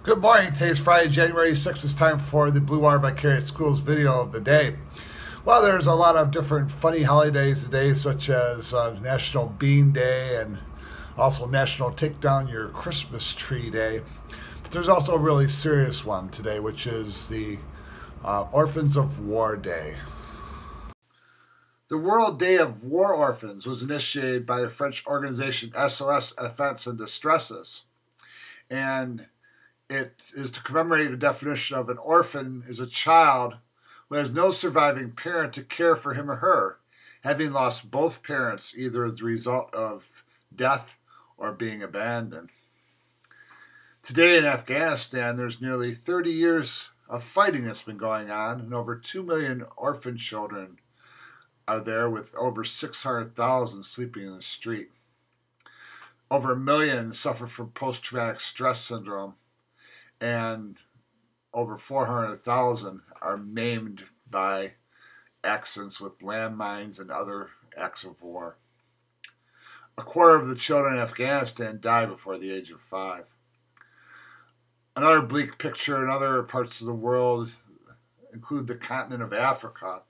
Good morning. Today's Friday, January 6th. It's time for the Blue Water Vicarious Schools video of the day. Well, there's a lot of different funny holidays today, such as National Bean Day and also National Take Down Your Christmas Tree Day. But there's also a really serious one today, which is the Orphans of War Day. The World Day of War Orphans was initiated by the French organization SOS Enfants en Distresses, and it is to commemorate the definition of an orphan is a child who has no surviving parent to care for him or her, having lost both parents either as a result of death or being abandoned. Today in Afghanistan, there's nearly 30 years of fighting that's been going on, and over 2 million orphan children are there, with over 600,000 sleeping in the street. Over 1 million suffer from post-traumatic stress syndrome, and over 400,000 are maimed by accidents with landmines and other acts of war. A quarter of the children in Afghanistan die before the age of 5. Another bleak picture in other parts of the world include the continent of Africa,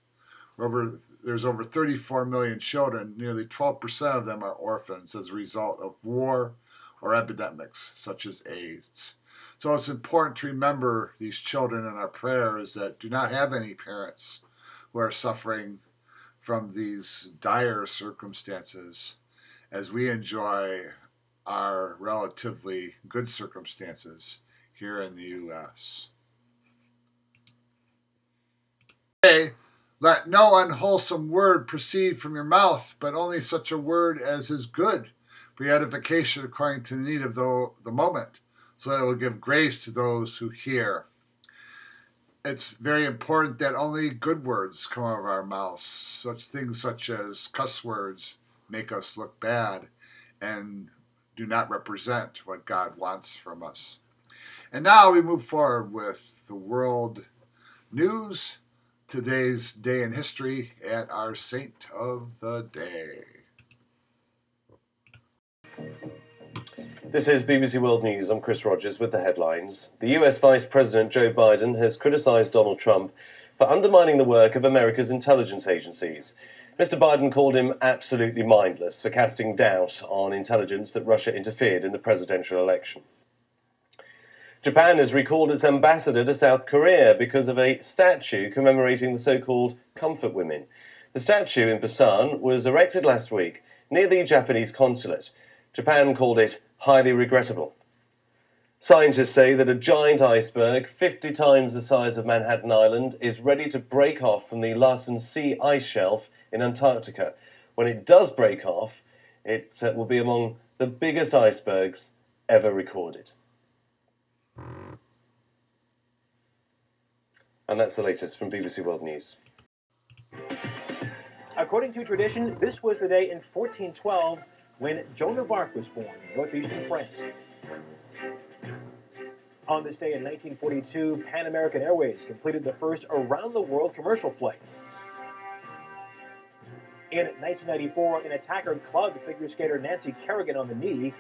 where there's over 34 million children. Nearly 12% of them are orphans as a result of war or epidemics such as AIDS. So it's important to remember these children in our prayers that do not have any parents who are suffering from these dire circumstances, as we enjoy our relatively good circumstances here in the U.S. Today, let no unwholesome word proceed from your mouth, but only such a word as is good for your edification according to the need of the moment, so that it will give grace to those who hear. It's very important that only good words come out of our mouths. Such things such as cuss words make us look bad and do not represent what God wants from us. And now we move forward with the world news, today's day in history, and our saint of the day. This is BBC World News. I'm Chris Rogers with the headlines. The US Vice President Joe Biden has criticised Donald Trump for undermining the work of America's intelligence agencies. Mr. Biden called him absolutely mindless for casting doubt on intelligence that Russia interfered in the presidential election. Japan has recalled its ambassador to South Korea because of a statue commemorating the so-called comfort women. The statue in Busan was erected last week near the Japanese consulate. Japan called it highly regrettable. Scientists say that a giant iceberg, 50 times the size of Manhattan Island, is ready to break off from the Larsen C ice shelf in Antarctica. When it does break off, it will be among the biggest icebergs ever recorded. And that's the latest from BBC World News. According to tradition, this was the day in 1412 when Joan of Arc was born in northeastern France. On this day in 1942, Pan American Airways completed the first around-the-world commercial flight. In 1994, an attacker clubbed figure skater Nancy Kerrigan on the knee.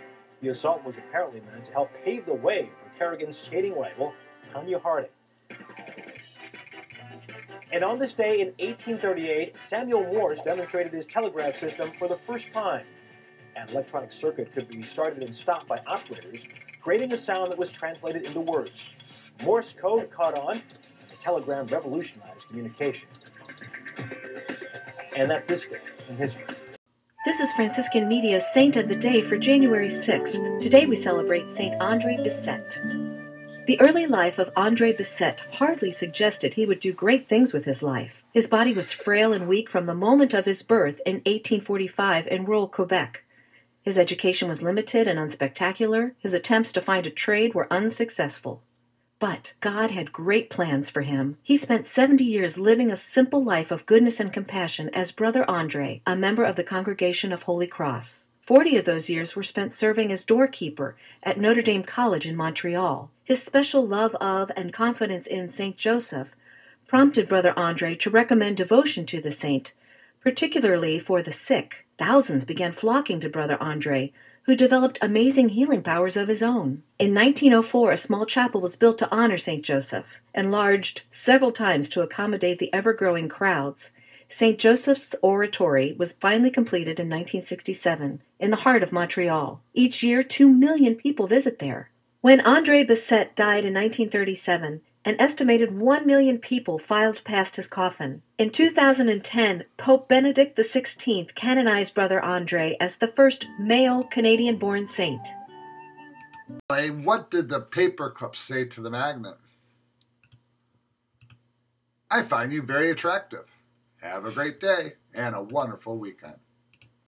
The assault was apparently meant to help pave the way for Kerrigan's skating rival, Tonya Harding. And on this day in 1838, Samuel Morse demonstrated his telegraph system for the first time. An electronic circuit could be started and stopped by operators, creating a sound that was translated into words. Morse code caught on, and the telegram revolutionized communication. And that's this day in history. This is Franciscan Media's Saint of the Day for January 6th. Today we celebrate Saint André Bessette. The early life of André Bessette hardly suggested he would do great things with his life. His body was frail and weak from the moment of his birth in 1845 in rural Quebec. His education was limited and unspectacular. His attempts to find a trade were unsuccessful. But God had great plans for him. He spent 70 years living a simple life of goodness and compassion as Brother André, a member of the Congregation of Holy Cross. 40 of those years were spent serving as doorkeeper at Notre Dame College in Montreal. His special love of and confidence in Saint Joseph prompted Brother André to recommend devotion to the saint, particularly for the sick. Thousands began flocking to Brother André, who developed amazing healing powers of his own. In 1904, a small chapel was built to honor St. Joseph. Enlarged several times to accommodate the ever-growing crowds, St. Joseph's Oratory was finally completed in 1967 in the heart of Montreal. Each year, 2 million people visit there. When André Bessette died in 1937, an estimated 1 million people filed past his coffin. In 2010, Pope Benedict XVI canonized Brother André as the first male Canadian-born saint. What did the paperclip say to the magnet? I find you very attractive. Have a great day and a wonderful weekend.